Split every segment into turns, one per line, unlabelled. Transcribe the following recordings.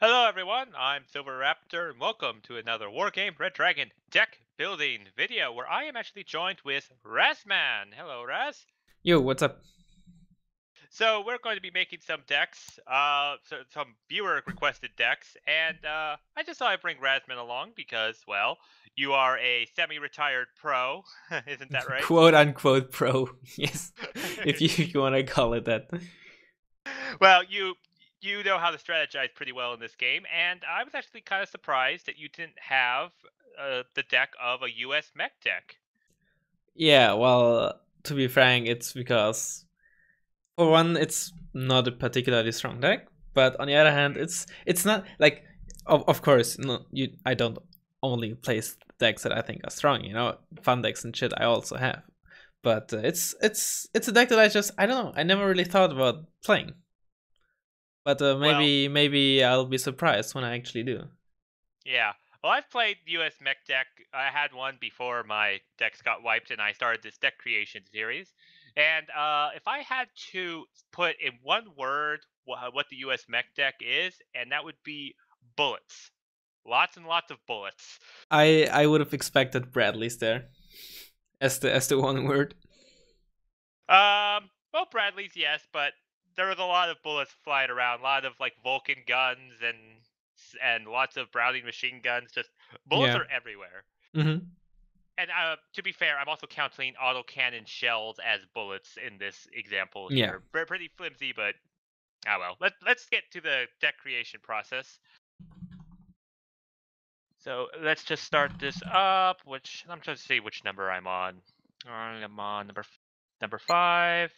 Hello everyone, I'm Silverraptor and welcome to another Wargame Red Dragon deck building video where I am actually joined with Razzmann. Hello Raz.
Yo, what's up?
So we're going to be making some decks, some viewer requested decks, and I just thought I'd bring Razzmann along because, well, you are a semi-retired pro, isn't that right?
Quote unquote pro. Yes, if you want to call it that.
Well, you know how to strategize pretty well in this game, and I was actually kind of surprised that you didn't have the deck of a US mech deck.
Yeah, well, to be frank, it's because for one, it's not a particularly strong deck, but on the other hand, it's not like of course, no, I don't only place decks that I think are strong. Fun decks and shit I also have, but it's a deck that I don't know. I never really thought about playing, but
Well,
maybe I'll be surprised when I actually do.
yeah. Well, I've played US mech deck. I had one before my decks got wiped, and I started this deck creation series. And if I had to put in one word what the US mech deck is, and that would be bullets. Lots and lots of bullets.
I would have expected Bradley's there as the one word.
Well, Bradley's yes, but there was a lot of bullets flying around, a lot of like Vulcan guns and lots of Browning machine guns. Just bullets
Yeah.
are everywhere.
Mm-hmm.
And to be fair, I'm also counting autocannon shells as bullets in this example
Yeah.
here. Pretty flimsy, but well. Let's get to the deck creation process. So let's just start this up. Which I'm trying to see which number I'm on. I'm on number 5.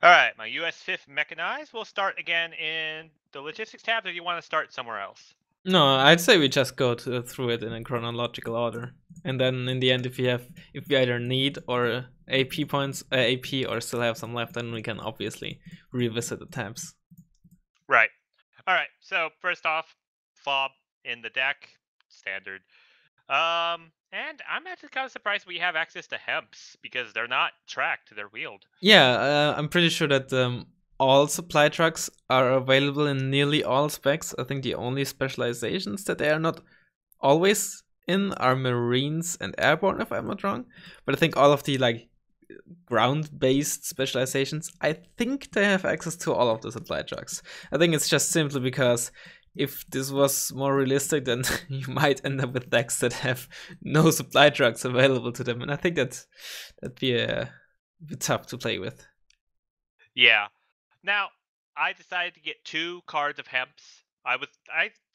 All right, my US 5th Mechanized will start again in the logistics tab. If you want to start somewhere else.
No, I'd say we just go through it in a chronological order, and then in the end, if we either need or AP points, AP, or still have some left, then we can obviously revisit the tabs.
Right. All right. So first off, fob in the deck, standard. And I'm actually kind of surprised we have access to hemps because they're not tracked; they're wheeled.
Yeah, I'm pretty sure that all supply trucks are available in nearly all specs. I think the only specializations that they are not always in are Marines and Airborne, if I'm not wrong. But I think all of the like ground-based specializations, I think they have access to all of the supply trucks. I think it's just simply because if this was more realistic, then you might end up with decks that have no supply trucks available to them, and I think that'd be a bit tough to play with.
Yeah. Now, I decided to get 2 cards of hemps. I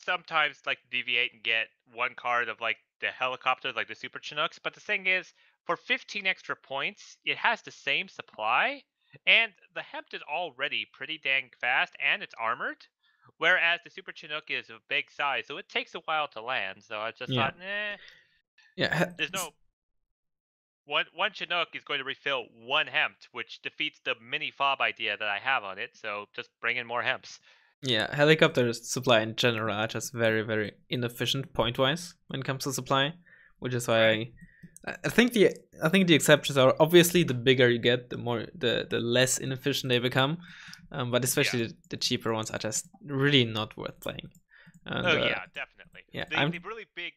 sometimes like to deviate and get 1 card of like the helicopters, like the Super Chinooks. But the thing is, for 15 extra points, it has the same supply, and the hemp is already pretty dang fast, and it's armored. Whereas the Super Chinook is of big size, so it takes a while to land. So I just
Yeah,
thought, nah,
yeah,
there's no one Chinook is going to refill 1 hemp, which defeats the mini fob idea that I have on it. So just bring in more hemps.
yeah. Helicopter supply in general are just very, very inefficient point-wise when it comes to supply, which is why
Right.
I think the exceptions are obviously the bigger you get, the less inefficient they become. But
Yeah.
especially the cheaper ones are just really not worth playing. And
Oh yeah, definitely.
yeah,
The really big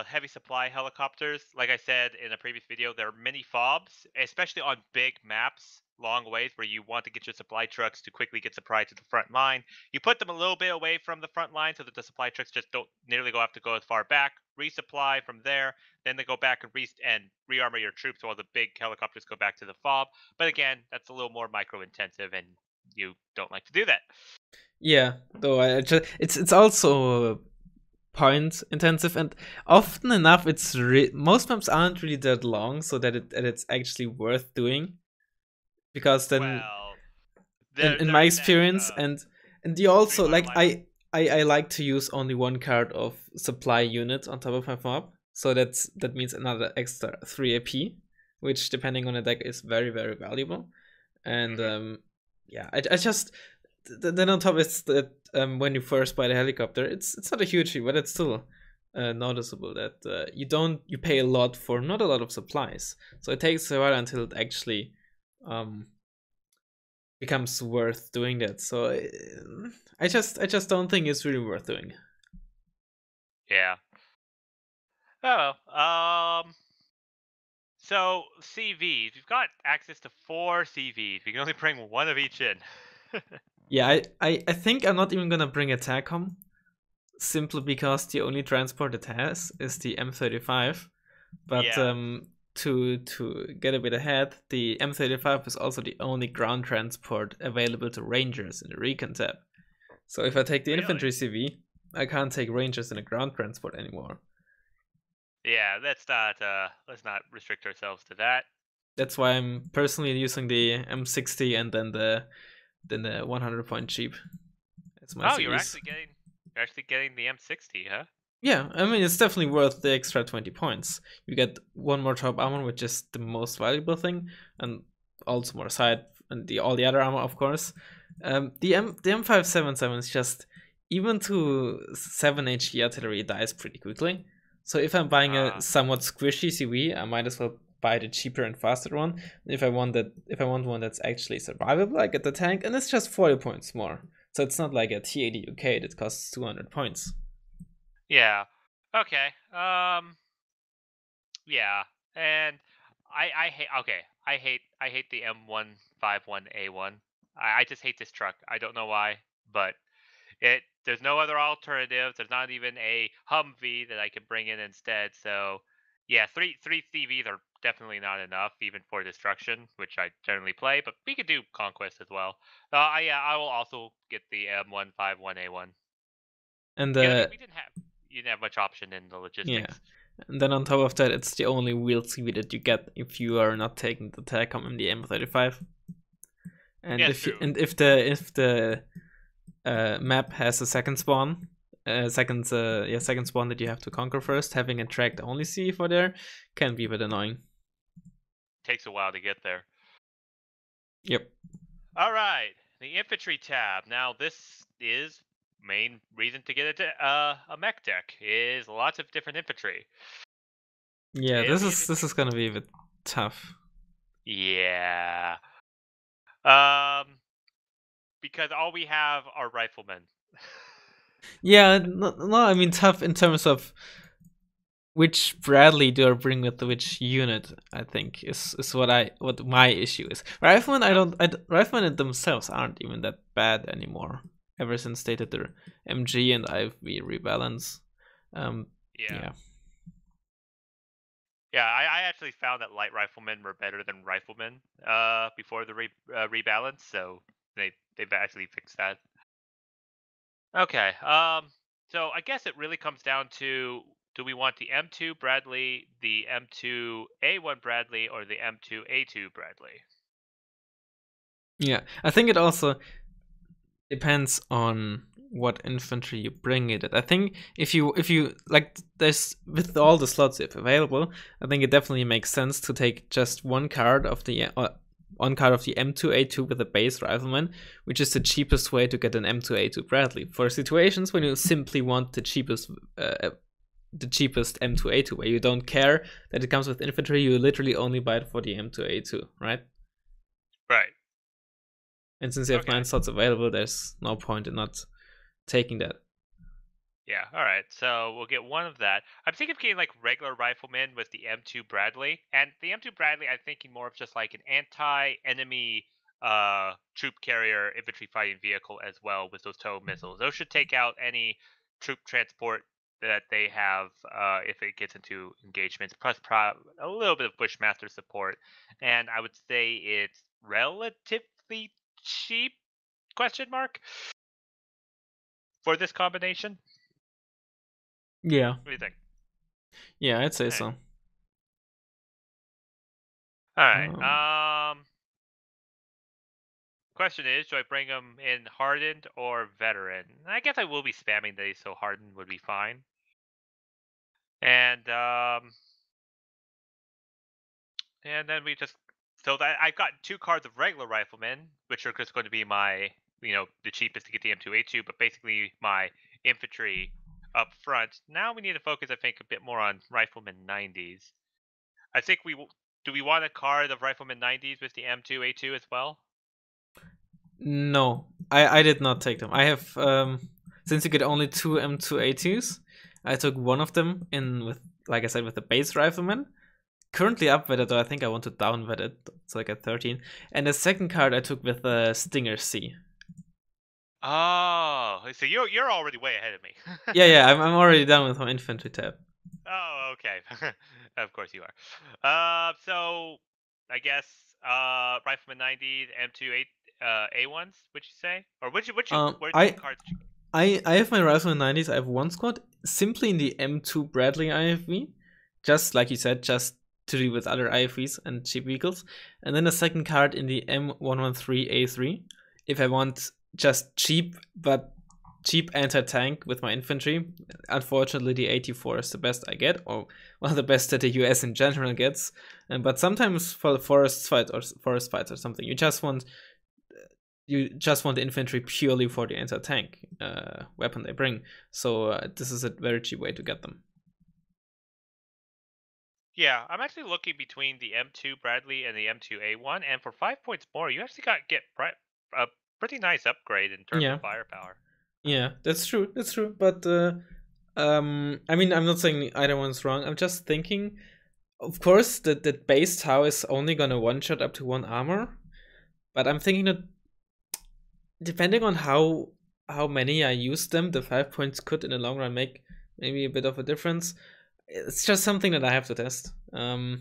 heavy supply helicopters, like I said in a previous video, they're mini fobs, especially on big maps, long ways where you want to get your supply trucks to quickly get supply to the front line. You put them a little bit away from the front line so that the supply trucks just don't nearly have to go as far back. Resupply from there, then they go back and re-armor your troops while the big helicopters go back to the fob. But again, that's a little more micro intensive, and you don't like to do that.
yeah. Though it's also point intensive, and often enough most maps aren't really that long, so that it's actually worth doing, because then
Well,
in my
there's that
experience, and you also
streamline
like
lineup.
I like to use only one card of supply unit on top of my mob, so that means another extra 3 AP, which depending on the deck is very, very valuable. And
Hmm.
yeah, I just then on top is that when you first buy the helicopter, it's not a huge fee, but it's still noticeable that you pay a lot for not a lot of supplies. So it takes a while until it actually becomes worth doing that. So I just don't think it's really worth doing.
Yeah. Oh, so CVs, we've got access to 4 CVs. We can only bring one of each in.
Yeah, I think I'm not even gonna bring a TACOM, simply because the only transport it has is the M35. But
Yeah.
to get a bit ahead, the M35 is also the only ground transport available to Rangers in the Recon tab. So if I take the
Really?
infantry CV, I can't take Rangers in a ground transport anymore.
Yeah, let's not restrict ourselves to that.
That's why I'm personally using the M60 and then the 100 point cheap as my
Oh,
CVs.
you're actually getting the M60, huh?
Yeah, I mean, it's definitely worth the extra 20 points. You get one more top armor, which is the most valuable thing, and also more side, and all the other armor, of course. The M577 is just, even to 7 HE artillery, dies pretty quickly. So if I'm buying a somewhat squishy CV, I might as well buy the cheaper and faster one. If I want one that's actually survivable, I get the tank, and it's just 40 points more. So it's not like a T80 UK that costs 200 points.
Yeah. Okay. Yeah. And I hate I hate the M151A1. I just hate this truck. I don't know why, but there's no other alternatives. There's not even a Humvee that I can bring in instead. So yeah, three CVs are definitely not enough even for destruction, which I generally play, but we could do conquest as well. I will also get the M151A1.
And
Because I mean, you didn't have much option in the
yeah.
logistics.
And then on top of that, it's the only wheeled CV that you get if you are not taking the TACOM in the M35. And
Yes, true.
if the map has a second spawn, second spawn that you have to conquer first, having a tracked only CV for there can be a bit annoying.
Takes a while to get there.
Yep.
All right, the infantry tab. Now this is main reason to get a mech deck is lots of different infantry.
Yeah,
It'll
this
be
is
interesting.
gonna be a bit tough.
Yeah. Because all we have are riflemen.
Yeah, no, I mean tough in terms of which Bradley do I bring with which unit, I think is what my issue is. Riflemen, Riflemen themselves aren't even that bad anymore. Ever since they did their MG and IV rebalance.
Yeah.
Yeah.
Yeah, I actually found that light riflemen were better than riflemen before the rebalance, so they've actually fixed that. Okay. So I guess it really comes down to, do we want the M2 Bradley, the M2A1 Bradley, or the M2A2 Bradley?
Yeah. I think it also depends on what infantry you bring it at. I think if you like, there's, with all the slots if available, I think it definitely makes sense to take just one card of the M2A2 with a base rifleman, which is the cheapest way to get an M2A2 Bradley for situations when you simply want the cheapest M2A2, where you don't care that it comes with infantry, you literally only buy it for the M2A2, right?
Right.
And since you have
Okay.
9 slots available, there's no point in not taking that.
Yeah. All right. So we'll get one of that. I'm thinking of getting like regular riflemen with the M2 Bradley, and the M2 Bradley, I'm thinking more of just like an anti-enemy troop carrier infantry fighting vehicle as well with those tow missiles. Those should take out any troop transport that they have if it gets into engagements. Plus, a little bit of Bushmaster support, and I would say it's relatively cheap? Question mark for this combination.
Yeah.
What do you think?
Yeah, I'd say
All right.
so.
All right.
Um,
Question is, do I bring them in hardened or veteran? I guess I will be spamming these, so hardened would be fine. And then we just, so that I've got 2 cards of regular riflemen, which are just going to be my the cheapest to get the M2A2, but basically my infantry up front. Now we need to focus, I think, a bit more on Rifleman 90s. I think do we want a card of Rifleman 90s with the M2A2 as well?
No, I did not take them. I have since you get only 2 M2A2s, I took one of them in with, like I said, with the base Rifleman. Currently upwetted, though I think I want to downwet it, so I get 13. And the second card I took with the Stinger C.
Oh, so you're already way ahead of me.
Yeah, I'm already done with my infantry tab.
Oh, okay. Of course you are. So I guess Rifleman 90 M2 A1s, would you say? Or where the cards would you
I have my Razzmann 90s. I have one squad simply in the M2 Bradley IFV, just like you said, just to do with other IFVs and cheap vehicles, and then a second card in the M113A3 if I want just cheap anti-tank with my infantry. Unfortunately, the 84 is the best I get, or well, the best that the US in general gets. But sometimes for the forest fights or something, you just want the infantry purely for the anti-tank weapon they bring. So this is a very cheap way to get them.
Yeah, I'm actually looking between the M2 Bradley and the M2A1, and for 5 points more, you actually get a pretty nice upgrade in terms of firepower.
Yeah, that's true. That's true. But I mean, I'm not saying either one's wrong. I'm just thinking, of course, that base tower is only gonna one shot up to 1 armor. But I'm thinking that depending on how many I use them, the 5 points could in the long run make maybe a bit of a difference. It's just something that I have to test. I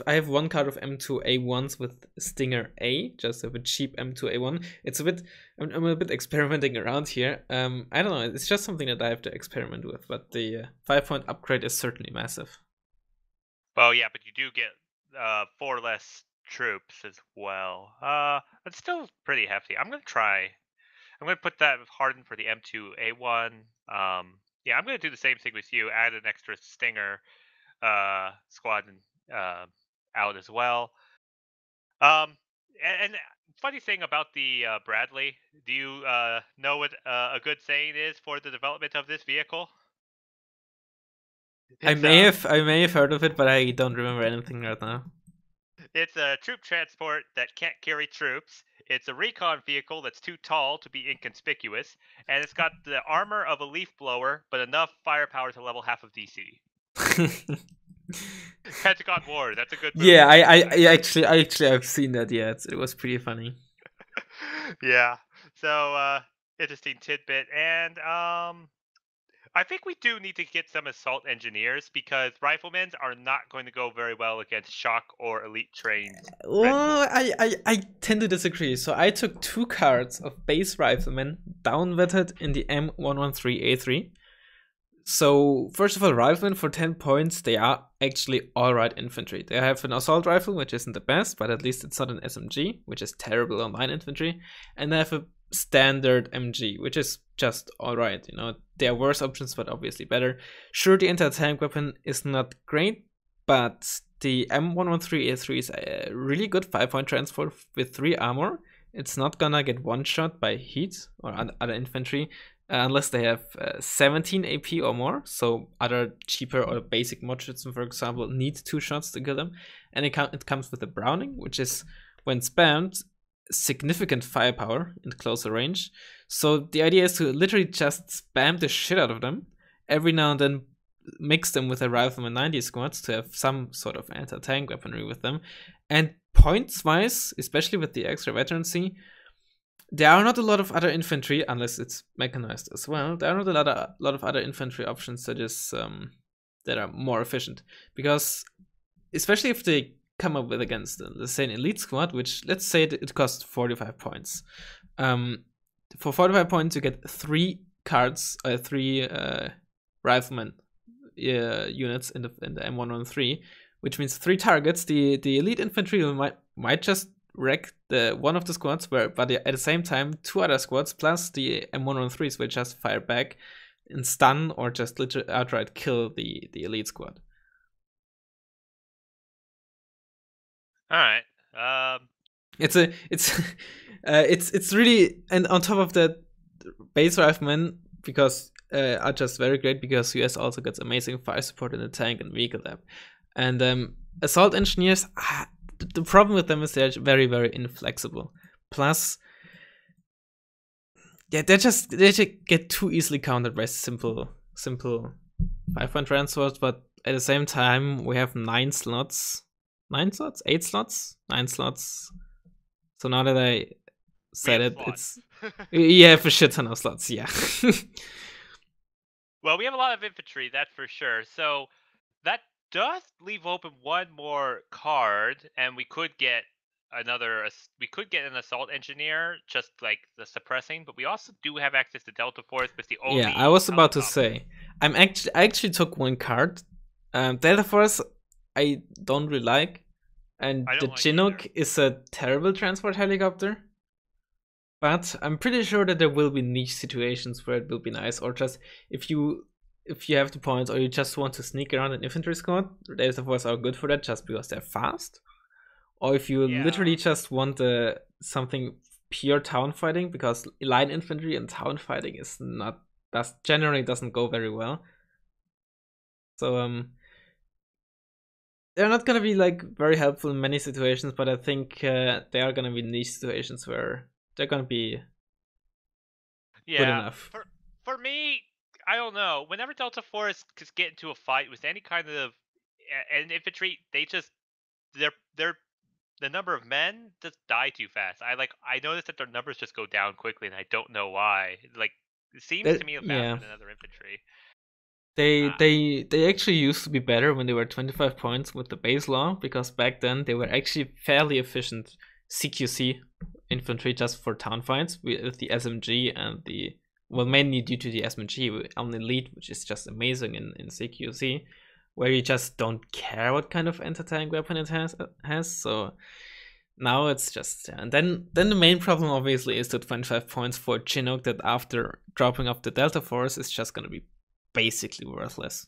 have one card of M2A1s with Stinger A, just have a cheap M2A1. It's a bit, I'm a bit experimenting around here. I don't know, it's just something that I have to experiment with, but the 5-point upgrade is certainly massive.
Well, yeah, but you do get 4 less troops as well. It's still pretty hefty. I'm gonna put that hardened for the M2A1. Yeah, I'm gonna do the same thing with you. Add an extra Stinger squadron out as well. And funny thing about the Bradley, do you know what a good saying is for the development of this vehicle?
I may have heard of it, but I don't remember anything right now.
It's a troop transport that can't carry troops. It's a recon vehicle that's too tall to be inconspicuous, and it's got the armor of a leaf blower, but enough firepower to level half of DC. Pentagon War. That's a good movie.
Yeah, I actually I've seen that. Yeah, it was pretty funny.
Yeah. So interesting tidbit, and I think we do need to get some assault engineers because riflemen are not going to go very well against shock or elite trained.
Well, I tend to disagree. So I took 2 cards of base riflemen downwetted in the M113A3. So first of all, riflemen for 10 points, they are actually alright infantry. They have an assault rifle, which isn't the best, but at least it's not an SMG, which is terrible on line infantry. And they have a standard MG, which is just alright. There are worse options, but obviously better. Sure, the anti-tank weapon is not great, but the M113A3 is a really good 5-point transport with 3 armor. It's not gonna get one shot by heat or other infantry unless they have 17 AP or more. So other cheaper or basic Moschützen, for example, need 2 shots to kill them. And it comes with a Browning, which is, when spammed, significant firepower in closer range. So the idea is to literally just spam the shit out of them. Every now and then mix them with a Rifleman 90 squads to have some sort of anti-tank weaponry with them. And points-wise, especially with the extra veterancy, there are not a lot of other infantry, unless it's mechanized as well. There are not a lot of other infantry options that are more efficient. Because, especially if they come up with against, let's say, an elite squad, which, let's say, it costs 45 points. For 45 points, you get 3 cards, 3 rifleman units in the M113, which means 3 targets. The elite infantry might just wreck one of the squads, but at the same time 2 other squads plus the M113s will just fire back and stun or just literally outright kill the elite squad.
All right.
It's It's really, and on top of that, base riflemen because are just very great because US also gets amazing fire support in the tank and vehicle lab, and assault engineers. The problem with them is they're very very inflexible. Plus, yeah, they just get too easily countered by simple 5-point transfers. But at the same time, we have 8 slots. So now that I said it,
slots.
you have a shit ton of slots. Yeah.
Well, we have a lot of infantry, that's for sure. So that does leave open one more card, and we could get an assault engineer, just like the suppressing, but we also do have access to Delta Force with the only
Yeah, I was about to
helicopter.
say. I actually took one card. Delta Force I don't really like. And
I
the
don't like
Chinook
either.
is a terrible transport helicopter. But I'm pretty sure that there will be niche situations where it will be nice, or just if you have the points, or you just want to sneak around an infantry squad, Delta Force are good for that just because they're fast. Or if you
Yeah.
literally just want something pure town fighting, because line infantry and town fighting is not generally doesn't go very well. So they're not gonna be like very helpful in many situations, but I think they are gonna be niche situations where they're gonna be good
Yeah.
enough.
For me, I don't know. Whenever Delta Force get into a fight with any kind of an infantry, they're the number of men just die too fast. I noticed that their numbers just go down quickly, and I don't know why. Like, it seems to me
Yeah,
faster than other infantry. Uh,
they actually used to be better when they were 25 points with the base law, because back then they were actually fairly efficient CQC infantry just for town fights with the SMG and the, well, mainly due to the SMG on Elite, which is just amazing in CQC, where you just don't care what kind of anti-tank weapon it has. So now it's just, yeah. And then the main problem obviously is the 25 points for Chinook, that after dropping off the Delta Force is just gonna be basically worthless.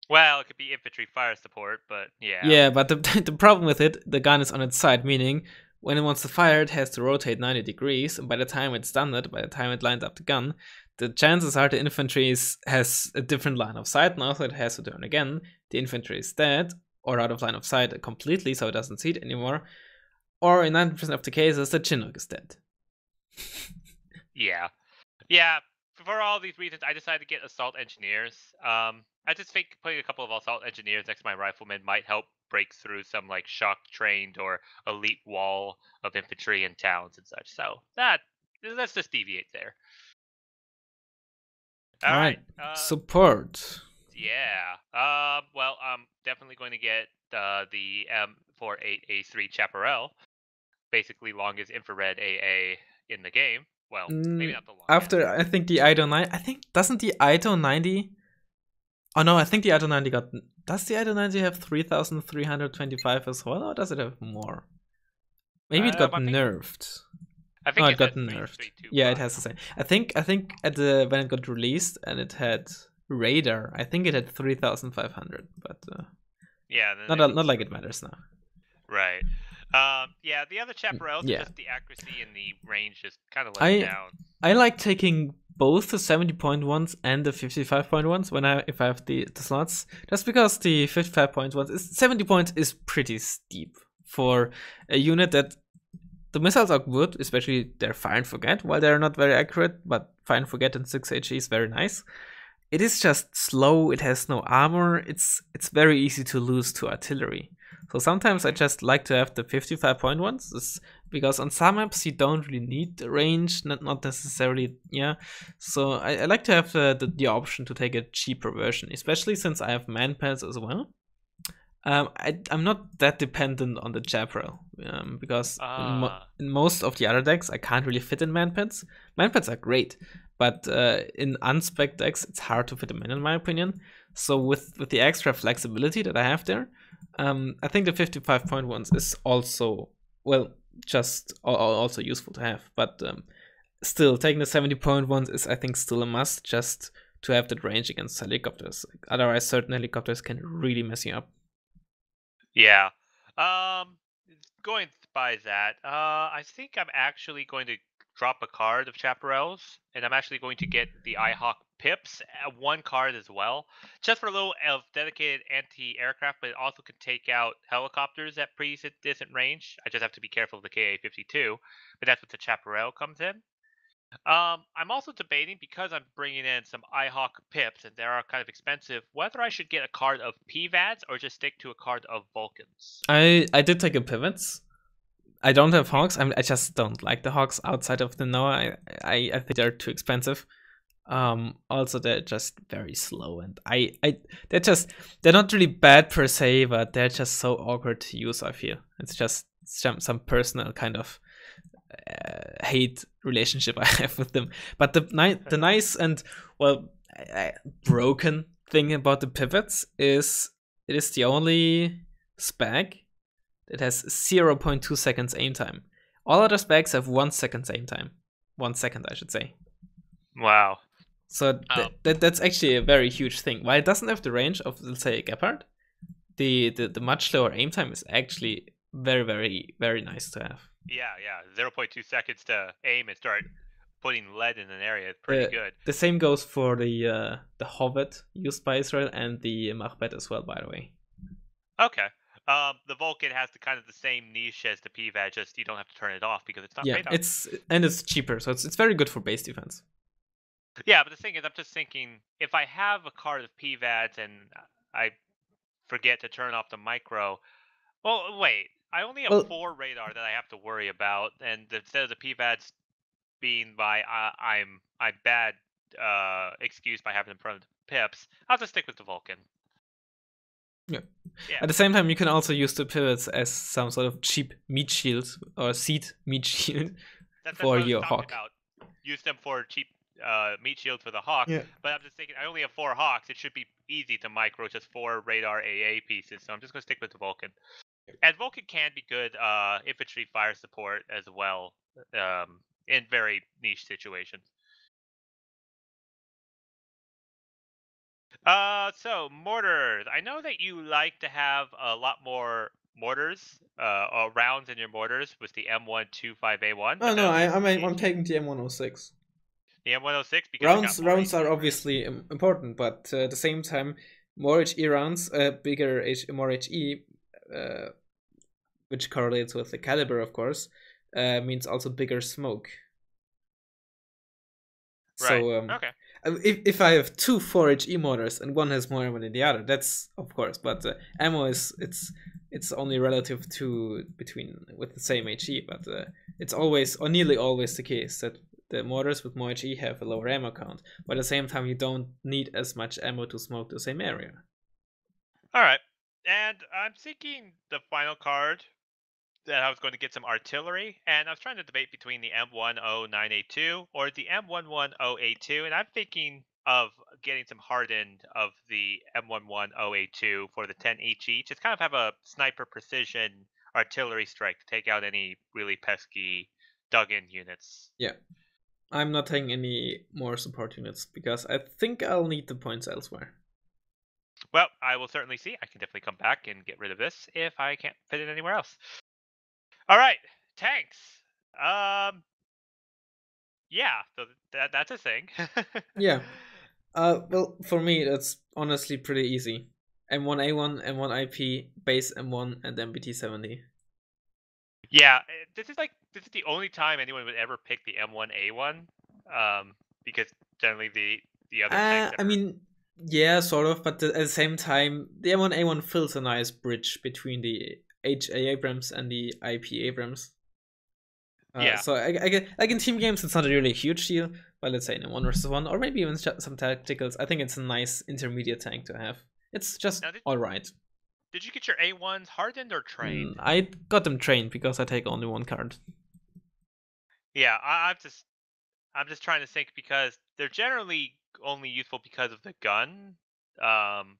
well, it could be infantry fire support, but yeah.
Yeah, but the the problem with it, the gun is on its side, meaning when it wants to fire, it has to rotate 90 degrees, and by the time it's done it, by the time it lines up the gun, the chances are the infantry has a different line of sight now, so it has to turn again. The infantry is dead, or out of line of sight completely, so it doesn't see it anymore. Or in 90% of the cases, the Chinook is dead.
Yeah. Yeah. For all these reasons, I decided to get assault engineers. I just think putting a couple of assault engineers next to my riflemen might help break through some like shock trained or elite wall of infantry in towns and such. So let's just deviate there. All
All
right.
right, support.
Yeah. Well, I'm definitely going to get the M48A3 Chaparral, basically longest infrared AA in the game. Well, maybe not the longest.
After, I think the IDO 9, I think, doesn't the IDO 90? Oh no, I think the IDO 90 got. Does the IDO 90 have 3,325 as well, or does it have more? Maybe it got
I think
nerfed.
I
No,
think
it
it has
got nerfed. Yeah, it
3325.
has the same. I think at the when it got released and it had radar, I think it had 3,500, but
Yeah, then I
not
think
not
you're
like it matters now.
right. Yeah, the other chaparrals are
Yeah,
just the accuracy and the range just kind of let it
I
down.
I like taking both the 70-point ones and the 55-point ones if I have the slots, just because the 55-point ones 70 points is pretty steep for a unit that the missiles are good, especially their fire and forget, while they're not very accurate, but fire and forget in 6 HE is very nice. It is just slow, it has no armor, it's very easy to lose to artillery. So sometimes I just like to have the 55-point ones, because on some maps you don't really need the range, not necessarily, yeah. So I like to have the option to take a cheaper version, especially since I have man pads as well. I'm not that dependent on the Chaparral, because
Ah,
in most of the other decks I can't really fit in manpads. Manpads are great, but in unspec decks it's hard to fit them in my opinion. So with the extra flexibility that I have there, I think the 55-point ones is also, well, just also useful to have. But still, taking the 70-point ones is, I think, still a must, just to have that range against helicopters. Otherwise, certain helicopters can really mess you up.
yeah. Um, going buy that. I think I'm actually going to drop a card of Chaparrals, and I'm actually going to get the iHawk Pips, one card as well, just for a little of dedicated anti-aircraft, but it also can take out helicopters at pretty decent range. I just have to be careful of the KA-52, but that's what the Chaparral comes in. I'm also debating, because I'm bringing in some iHawk Pips, and they are kind of expensive, whether I should get a card of PVADs or just stick to a card of Vulcans.
I did take a pivots. I don't have Hawks. I just don't like the Hawks outside of the Noah. I think they're too expensive. Also they're just very slow, and they're not really bad per se, but they're just so awkward to use. I feel it's just some personal kind of hate relationship I have with them. But the nice and broken thing about the pivots is it is the only spec that has 0.2 seconds aim time. All other specs have 1 second aim time. 1 second, I should say.
Wow.
So that's actually a very huge thing. While it doesn't have the range of, let's say, a Gepard, the much lower aim time is actually very, very, very nice to have.
Yeah. 0.2 seconds to aim and start putting lead in an area is pretty good.
The same goes for the Hovet used by Israel and the Machbet as well, by the way.
Okay. The Vulcan has the same niche as the PVAD, just you don't have to turn it off because it's not radar.
It's cheaper, so it's very good for base defense.
Yeah, but the thing is, I'm just thinking, if I have a card of PVADs and I forget to turn off the micro, well, wait, I only have 4 radar that I have to worry about, and instead of the PVADs being by I'm bad excuse by having them front of the pips, I'll just stick with the Vulcan.
Yeah. At the same time, you can also use the pivots as some sort of cheap meat shield or seed meat shield for your Hawk.
Use them for cheap meat shield for the Hawk.
Yeah.
But I'm just thinking, I only have 4 Hawks. It should be easy to micro just 4 radar AA pieces. So I'm just going to stick with the Vulcan. And Vulcan can be good infantry fire support as well in very niche situations. So mortars. I know that you like to have a lot more mortars, rounds in your mortars with the M125A1.
Oh no, I'm taking the M106.
The M106 because
rounds are obviously important, but at the same time, more HE rounds, more HE, which correlates with the caliber, of course, means also bigger smoke.
Right.
So
okay.
If I have 2 4HE mortars and one has more ammo than the other, that's of course. But ammo it's only relative to with the same HE. But it's always or nearly always the case that the mortars with more HE have a lower ammo count. But at the same time, you don't need as much ammo to smoke the same area.
All right, and I'm thinking the final card that I was going to get some artillery, and I was trying to debate between the M109A2 or the M110A2, and I'm thinking of getting some hardened of the M110A2 for the 10 each. Just kind of have a sniper precision artillery strike to take out any really pesky dug-in units.
Yeah. I'm not taking any more support units because I think I'll need the points elsewhere.
Well, I will certainly see. I can definitely come back and get rid of this if I can't fit it anywhere else. All right, tanks. Yeah, so that's a thing.
Yeah. Well, for me, that's honestly pretty easy. M1A1, M1IP, base M1, and MBT-70.
Yeah, this is the only time anyone would ever pick the M1A1, because generally the other tanks.
I mean, yeah, sort of, but at the same time, the M1A1 fills a nice bridge between the HA Abrams and the IP Abrams.
Yeah.
So like in team games, it's not really a huge deal, but let's say in a 1v1 or maybe even some tacticals, I think it's a nice intermediate tank to have. It's just all right.
Did you get your A1s hardened or trained?
I got them trained because I take only 1 card.
Yeah, I'm just trying to think because they're generally only useful because of the gun,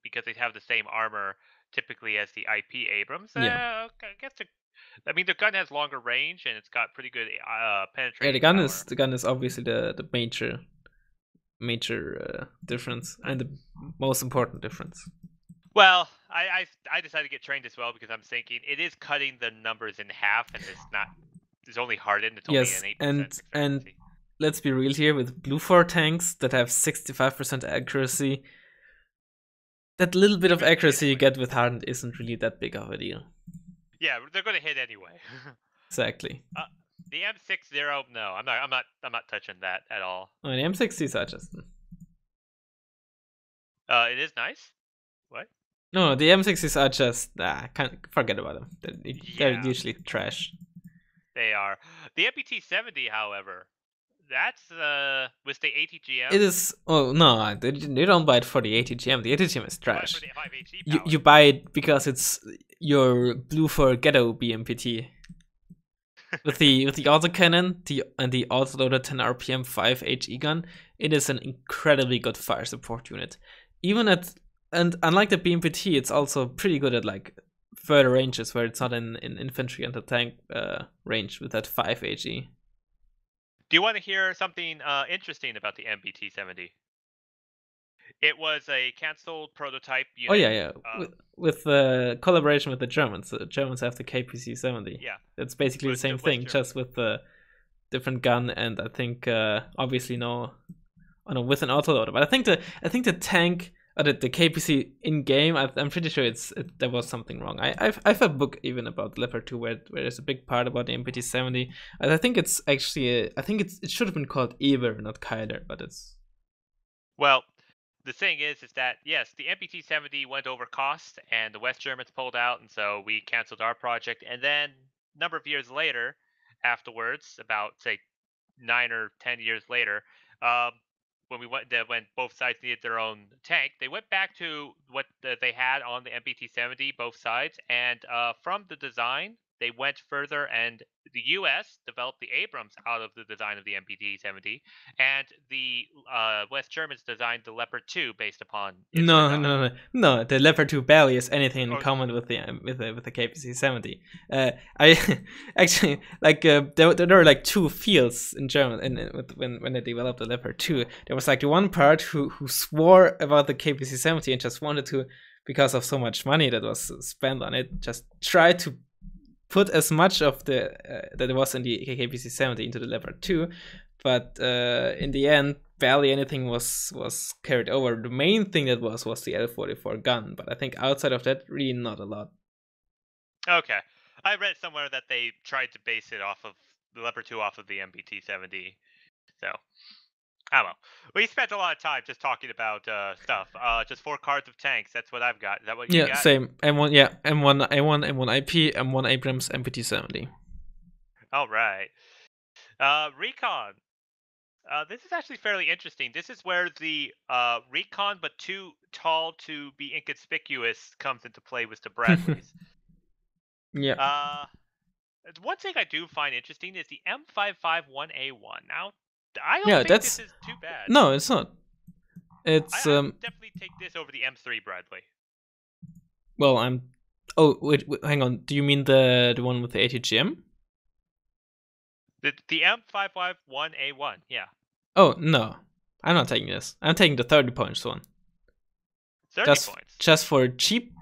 because they have the same armor typically as the IP Abrams.
Yeah.
I guess the gun has longer range and it's got pretty good penetration.
Yeah, the gun is obviously the major difference and the most important difference.
Well, I decided to get trained as well because I'm thinking it is cutting the numbers in half, and it's only hardened. It's only
Yes,
an 8%
and
accuracy.
let's be real here with blue 4 tanks that have 65% accuracy. That little bit
They're
of
gonna hit
accuracy you
anyway.
get with hardened isn't really that big of a deal.
Yeah, they're gonna hit anyway.
Exactly.
The M60, no, I'm not touching that at all.
I mean, M60s are just
It is nice. What?
no, the M60s are just can't forget about them. They're
Yeah,
usually trash.
they are. The MPT-70, however, that's with the ATGM.
It is. Oh no, they don't buy it for the ATGM. The ATGM is
Why for
trash.
the 5HE
You
power?
buy it because it's your blue for ghetto BMPT with the autocannon, the autoloader 10 RPM 5 HE gun. It is an incredibly good fire support unit. Even at and unlike the BMPT, it's also pretty good at like further ranges where it's not in infantry and the tank range with that 5 HE.
Do you want to hear something interesting about the MPT-70? It was a canceled prototype
Oh
unit.
yeah, yeah. With collaboration with the Germans. The Germans have the KPC 70.
Yeah,
It's basically the
with
same
West
thing,
Germany.
just with the different gun and I think obviously no, oh no, with an autoloader. But I think the tank or the KPC in game, I'm pretty sure there was something wrong. I've a book even about Leopard 2 where there's a big part about the MPT 70. And I think it's actually I think it should have been called Eber, not Kyler, but it's
Well, the thing is that yes, the MPT-70 went over cost, and the West Germans pulled out, and so we canceled our project. And then a number of years later, afterwards, about say 9 or 10 years later, um, when both sides needed their own tank, they went back to what they had on the MPT-70, both sides, and from the design, they went further, and the U.S. developed the Abrams out of the design of the MPT-70, and the West Germans designed the Leopard 2 based upon its
no,
design.
no, no, no. The Leopard 2 barely has anything in
Or
common with the KPC 70. I actually like there were like two fields in German when they developed the Leopard 2. There was like the one part who swore about the KPC 70 and just wanted to, because of so much money that was spent on it, just try to put as much of the that was in the KPC 70 into the Leopard 2, but in the end, barely anything was carried over. The main thing that was the L44 gun, but I think outside of that, really not a lot.
okay, I read somewhere that they tried to base it off of the Leopard 2 off of the MPT-70. So I don't know. We spent a lot of time just talking about stuff. Just 4 cards of tanks. That's what I've got. Is that what you
Yeah,
got?
same. M1, yeah, M1, A1, M1 IP, M1 Abrams, MPT 70.
All right. Recon. This is actually fairly interesting. This is where the Recon, but too tall to be inconspicuous, comes into play with the Bradleys.
Yeah.
One thing I do find interesting is the M551A1. Now, I don't
Yeah,
think
that's
this is too bad.
no, it's not. It's
I would definitely take this over the M3 Bradley.
well, I'm. Oh wait, hang on. Do you mean the one with the ATGM?
The M551A1, yeah.
Oh no, I'm not taking this. I'm taking the 30 points one.
30 points.
Just for cheap,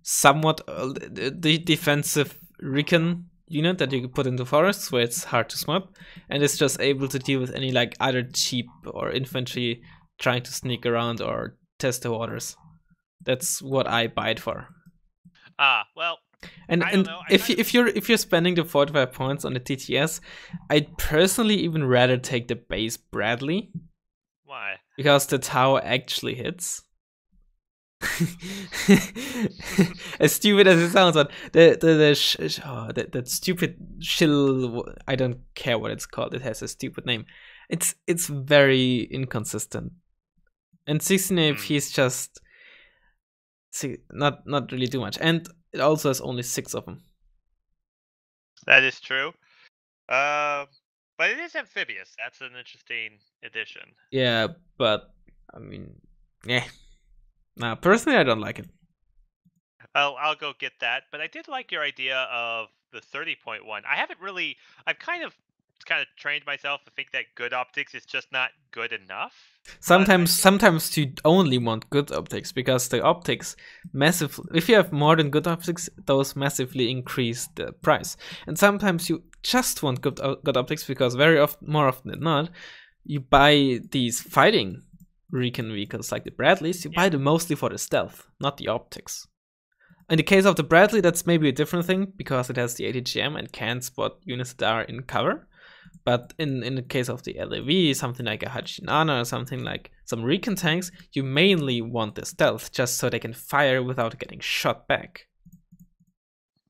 somewhat the defensive Recon unit that you can put into forests where it's hard to swap, and it's just able to deal with any like other cheap or infantry trying to sneak around or test the waters. That's what I buy it for.
Well,
And
I don't know.
if you're spending the 45 points on the TTS, I'd personally even rather take the base Bradley.
Why?
Because the tower actually hits. As stupid as it sounds, but that stupid shill, I don't care what it's called. It has a stupid name. It's very inconsistent. And 16 AP is just not really too much, and it also has only 6 of them.
That is true. But it is amphibious. That's an interesting addition.
Yeah, but I mean, yeah. Nah, personally, I don't like it.
I'll go get that. But I did like your idea of the 30.1. I've kind of kind of trained myself to think that good optics is just not good enough.
Sometimes you only want good optics because the optics massively. If you have more than good optics, those massively increase the price. And sometimes you just want good optics because more often than not, you buy these fighting Recon vehicles like the Bradleys. You buy them mostly for the stealth, not the optics. In the case of the Bradley, that's maybe a different thing because it has the ATGM and can spot units that are in cover. But in the case of the LAV, something like a Hachinana or something like some Recon tanks, you mainly want the stealth just so they can fire without getting shot back.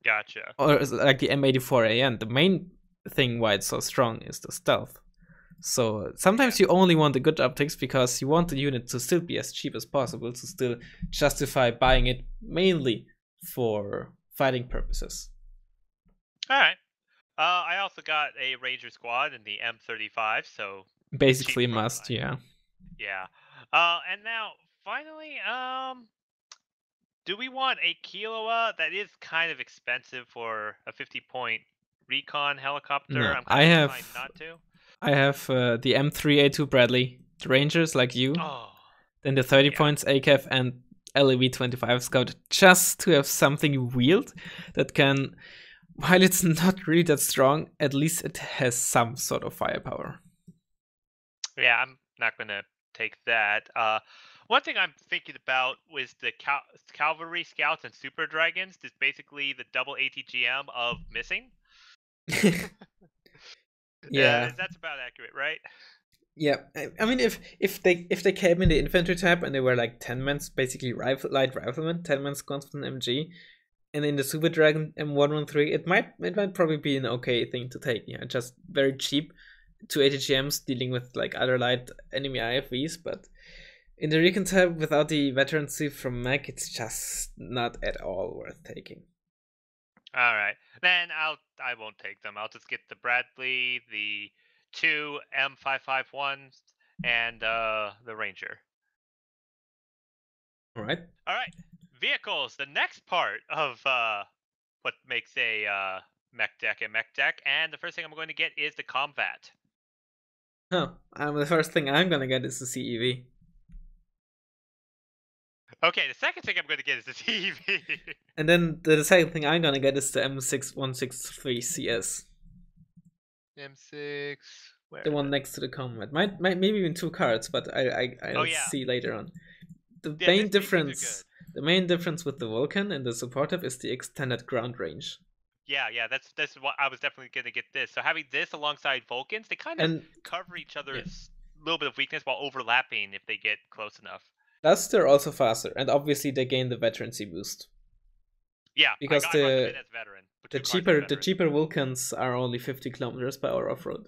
Gotcha.
Or like the M84AN, the main thing why it's so strong is the stealth. So sometimes you only want the good optics because you want the unit to still be as cheap as possible to still justify buying it mainly for fighting purposes.
All right. I also got a Ranger squad in the M35, so
basically must, yeah.
Yeah. And now finally, do we want a Kiowa? That is kind of expensive for a 50-point Recon helicopter.
No,
I'm kind of inclined not to.
I have the M3A2 Bradley, the Rangers like you.
Oh.
Then the 30 points ACAF and LEV 25 Scout just to have something you wield that can, while it's not really that strong, at least it has some sort of firepower.
Yeah, I'm not going to take that. One thing I'm thinking about was the Cavalry Scouts and Super Dragons. Is basically the double ATGM of missing.
Yeah.
That's about accurate, right?
Yeah, I mean, if they came in the infantry tab and they were like 10 men, basically light riflemen, 10 men squads with an MG, and in the Super Dragon M113, it might probably be an okay thing to take. Yeah, just very cheap, 2 ATGMs dealing with like other light enemy IFVs, but in the Recon tab without the veterancy from Mech, it's just not at all worth taking.
All right, then I won't take them. I'll just get the Bradley, the 2 M551s, and the Ranger.
All right.
Vehicles. The next part of what makes a mech deck a mech deck, and the first thing I'm going to get is the Combat.
Oh, the first thing I'm gonna get is the CEV.
Okay, the second thing I'm going to get is the CEV.
And then the second thing I'm gonna get is the M6163 CS.
M6. Where
the one next to the Combat. Might maybe even 2 cards, but I'll see later on. The main difference with the Vulcan and the supportive is the extended ground range.
Yeah, that's what I was definitely gonna get this. So having this alongside Vulcans, they kind of cover each other's little bit of weakness while overlapping if they get close enough.
Plus, they're also faster, and obviously they gain the veterancy boost.
Yeah,
because
I got them in as veteran.
The cheaper Vulcans are only 50 kilometers per hour off road.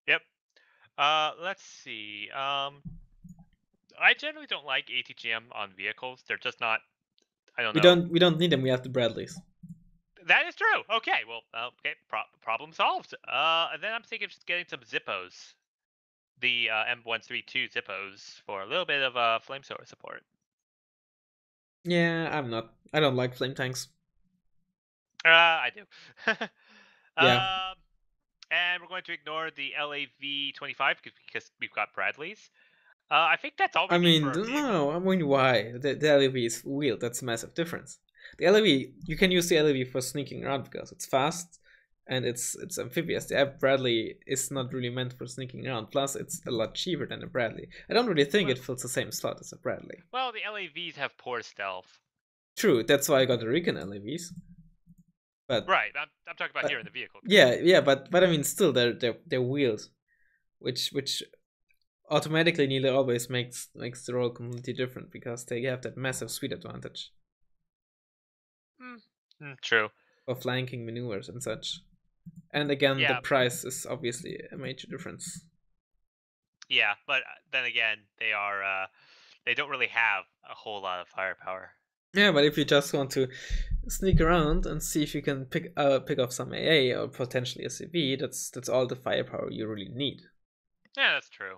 Yep. Let's see. I generally don't like ATGM on vehicles. They're just not. I don't know.
We don't need them. We have the Bradleys.
That is true. Okay. Well. Okay. Problem solved. And then I'm thinking of just getting some Zippos. The M132 Zippos for a little bit of flamethrower support.
Yeah, I'm not. I don't like flame tanks.
I do.
Yeah.
And we're going to ignore the LAV-25 because we've got Bradleys. I think that's all we need for our
no. I mean, why? The LAV is wheeled. That's a massive difference. The LAV, you can use the LAV for sneaking around because it's fast and it's amphibious. The Bradley is not really meant for sneaking around. Plus, it's a lot cheaper than a Bradley. I don't really think it fills the same slot as a Bradley.
Well, the LAVs have poor stealth.
True, that's why I got the Recon LAVs. But
right, I'm talking about here in the vehicle.
Yeah, but I mean, still they're wheels, which automatically nearly always makes the role completely different because they have that massive speed advantage.
True.
For flanking maneuvers and such. And again, the price is obviously a major difference.
Yeah, but then again, they don't really have a whole lot of firepower.
Yeah, but if you just want to sneak around and see if you can pick off some AA or potentially a CV, that's all the firepower you really need.
Yeah, that's true.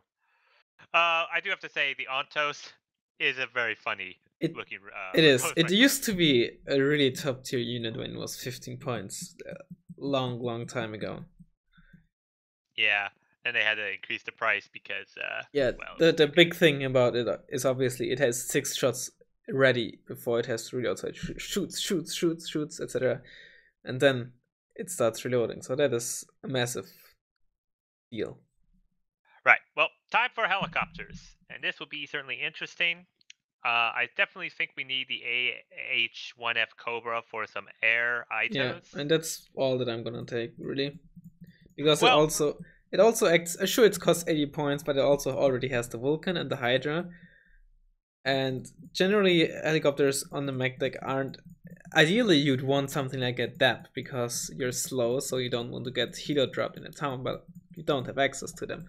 I do have to say the Ontos is a very funny looking.
It is. It used to be a really top tier unit when it was 15 points, long time ago.
Yeah, and they had to increase the price because,
Yeah,
well,
the
it's
the
too good.
big thing about it is obviously it has 6 shots ready before it has to reload. So it shoots, etc. And then it starts reloading. So that is a massive deal.
Right. Well, time for helicopters, and this will be certainly interesting. I definitely think we need the AH-1F Cobra for some air
Yeah,
items.
and that's all that I'm gonna take really, because it
Well,
also it also acts. Sure, it costs 80 points, but it also already has the Vulcan and the Hydra. And generally, helicopters on the mech deck aren't. Ideally, you'd want something like a DAP because you're slow, so you don't want to get helo dropped in a town, but you don't have access to them.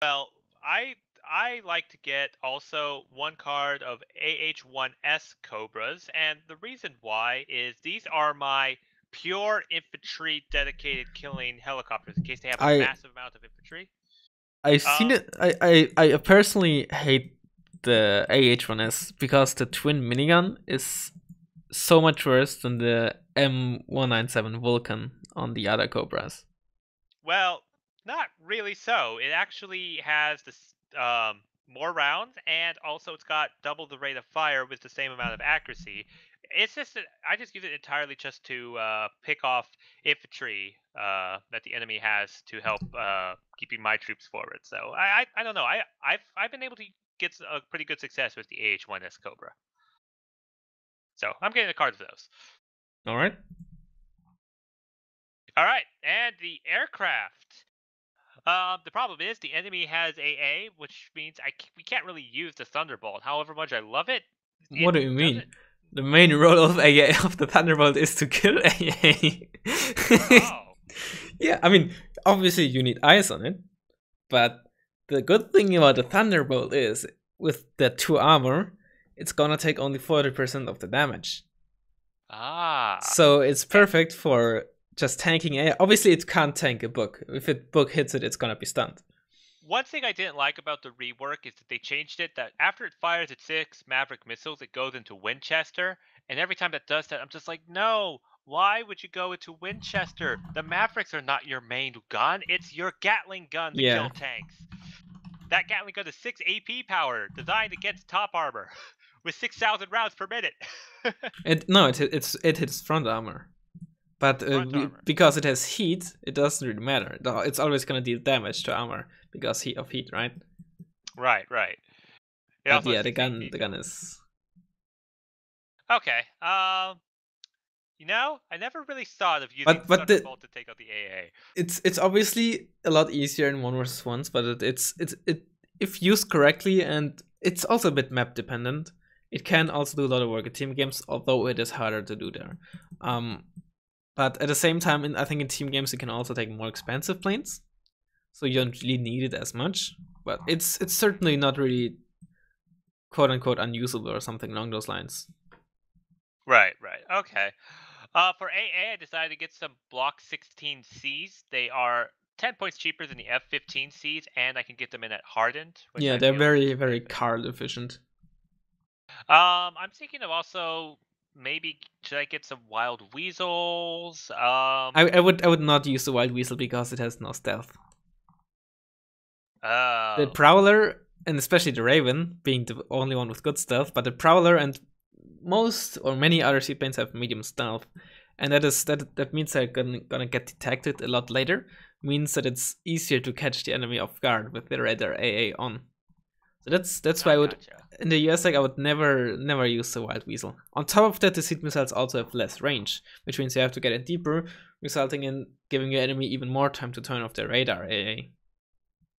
well, I like to get also one card of AH-1S Cobras, and the reason why is these are my pure infantry dedicated killing helicopters in case they have a
I
massive amount of infantry.
I've seen
Um,
it. I personally hate the AH1S because the twin minigun is so much worse than the M197 Vulcan on the other Cobras.
Well, not really so. It actually has this more rounds, and also it's got double the rate of fire with the same amount of accuracy. It's just that I just use it entirely just to pick off infantry that the enemy has to help keeping my troops forward. So I don't know. I've been able to get a pretty good success with the AH-1S Cobra. So I'm getting a card for those.
All right.
All right, and the aircraft. The problem is the enemy has AA, which means we can't really use the Thunderbolt. However much I love it, it
What do you
doesn't.
mean? The main role of AA of the Thunderbolt is to kill AA.
Oh,
Yeah, I mean, obviously you need eyes on it, but the good thing about the Thunderbolt is with the 2 armor, it's gonna take only 40% of the damage.
ah.
So it's
And
perfect for just tanking AA. Obviously, it can't tank a book. If a book hits it, it's gonna be stunned.
one thing I didn't like about the rework is that they changed it that after it fires its 6 Maverick missiles, it goes into Winchester, and every time that does that, I'm just like, no. Why would you go into Winchester? The Mavericks are not your main gun. It's your Gatling gun to kill
Yeah,
tanks. That Gatling gun is 6 AP power, designed against top armor, with 6,000 rounds per minute.
it hits front armor, but
Front armor.
because it has heat, it doesn't really matter. It's always gonna deal damage to armor because of heat, right?
Right, right. It
But
also has
yeah,
6 AP
the gun
too.
is.
Okay. I never really thought of using
But
Thunderbolt to take out the AA.
it's obviously a lot easier in 1 versus 1s, but it if used correctly, and it's also a bit map dependent. It can also do a lot of work in team games, although it is harder to do there. Um, but at the same time, I think in team games you can also take more expensive planes, so you don't really need it as much. But it's certainly not really quote unquote unusable or something along those lines.
Right, right. Okay. For AA, I decided to get some Block 16Cs. They are 10 points cheaper than the F-15Cs, and I can get them in at hardened, which
Yeah,
I
they're
feel is
very
just
very
really good.
card efficient.
I'm thinking of also maybe should I get some wild weasels?
I would not use the Wild Weasel because it has no stealth. The
Oh,
Prowler, and especially the Raven, being the only one with good stealth, but the Prowler and most or many other seaplanes have medium stealth, and that means they're gonna get detected a lot later. Means that it's easier to catch the enemy off guard with the radar AA on. So that's why
I
I would
gotcha.
in the US I would never use the Wild Weasel. On top of that, the seed missiles also have less range, which means you have to get in deeper, resulting in giving your enemy even more time to turn off their radar AA.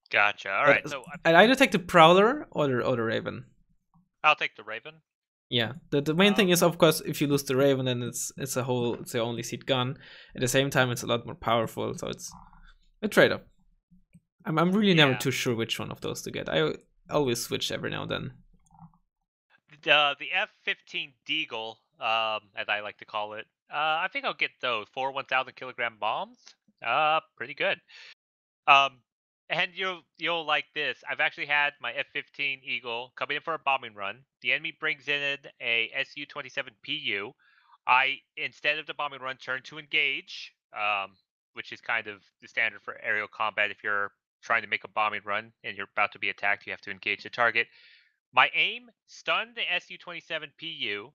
Gotcha. All right,
But
so
I'd either take the Prowler or the Raven.
I'll take the Raven.
Yeah, the main thing
Um,
is of course if you lose the Raven, then it's the only seat gun. At the same time, it's a lot more powerful, so it's a trade off. I'm really never
yeah.
too sure which one of those to get. I always switch every now and then.
The F-15 Deagle, as I like to call it. I think I'll get those 1,000 kilogram bombs. Pretty good. Um, and you'll like this. I've actually had my F-15 Eagle coming in for a bombing run. The enemy brings in a Su-27 PU. I instead of the bombing run turn to engage. which is kind of the standard for aerial combat. If you're trying to make a bombing run and you're about to be attacked, you have to engage the target. My aim stunned the Su-27 PU,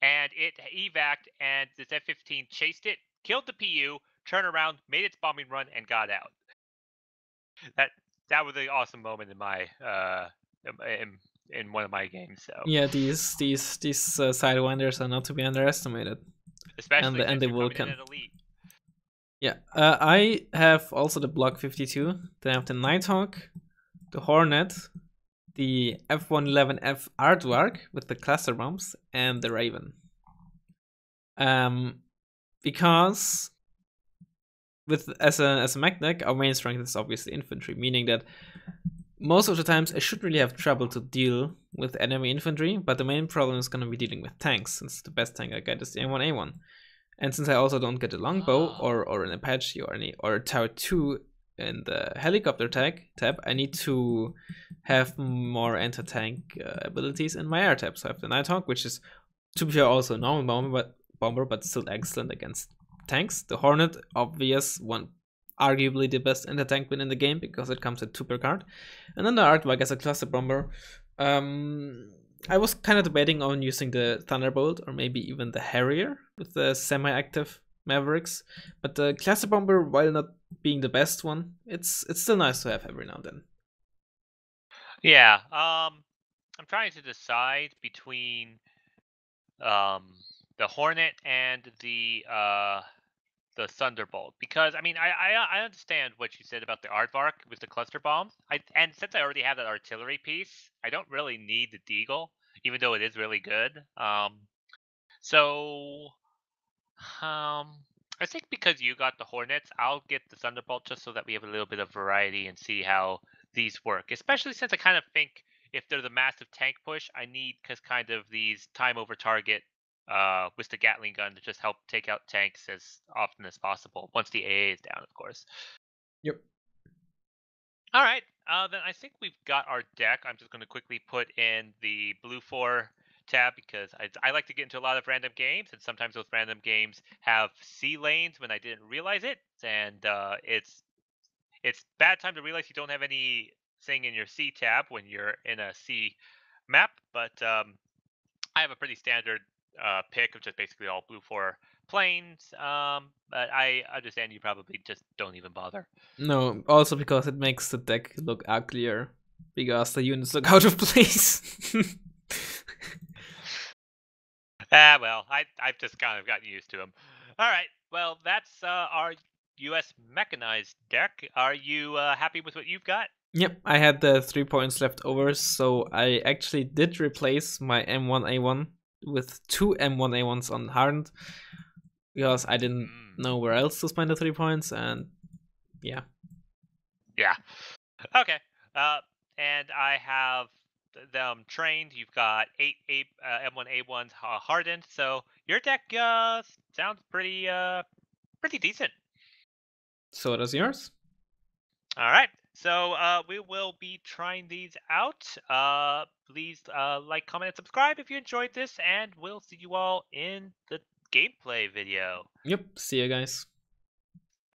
and it evac'd, and this F-15 chased it, killed the PU, turned around, made its bombing run, and got out. That was an awesome moment in my in one of my games. So
Yeah, these sidewinders are not to be underestimated.
especially
And
since
the
you're coming in
Vulcan.
at elite.
Yeah, I have also the Block 52. Then I have the Nighthawk, the Hornet, the F-111F Aardvark with the cluster bombs, and the Raven. Because as a mech deck, our main strength is obviously infantry, meaning that most of the times I should really have trouble to deal with enemy infantry, but the main problem is going to be dealing with tanks, since the best tank I get is the M1A1. And since I also don't get a longbow or an Apache or a Tower 2 in the helicopter tab, I need to have more anti-tank abilities in my air tab. So I have the Nighthawk, which is, to be fair, also a normal bomber, but still excellent against tanks. The Hornet, obvious one, arguably the best anti-tank win in the game because it comes at 2 per card. And then the Aardvark as a cluster bomber. I was kind of debating on using the Thunderbolt or maybe even the Harrier with the semi-active Mavericks, but the cluster bomber, while not being the best one, it's still nice to have every now and then.
Yeah, I'm trying to decide between the Hornet and the Thunderbolt, because I mean I understand what you said about the Aardvark with the cluster bombs. And since I already have that artillery piece, I don't really need the Deagle, even though it is really good. So I think because you got the Hornets, I'll get the Thunderbolt just so that we have a little bit of variety and see how these work. Especially since I kind of think if there's a massive tank push, I need kind of these time over target with the Gatling gun to just help take out tanks as often as possible once the AA is down, of course.
Yep.
All right, then I think we've got our deck. I'm just going to quickly put in the blue 4 tab because I like to get into a lot of random games, and sometimes those random games have C lanes when I didn't realize it, and it's bad time to realize you don't have anything in your C tab when you're in a C map. But I have a pretty standard pick of just basically all blue 4 planes. But I understand you probably just don't even bother.
No, also because it makes the deck look uglier because the units look out of place.
Well, I've just kind of gotten used to them. All right, well, that's our U.S. Mechanized deck. Are you happy with what you've got?
Yep, I had the 3 points left over, so I actually did replace my M1A1 with 2 M1A1s on Hardened because I didn't know where else to spend the 3 points, and yeah.
Yeah. Okay. And I have them trained. You've got 8 M1A1s hardened, so your deck sounds pretty decent.
So does yours.
All right. So we will be trying these out. Please like, comment, and subscribe if you enjoyed this, and we'll see you all in the gameplay video.
Yep, see you guys.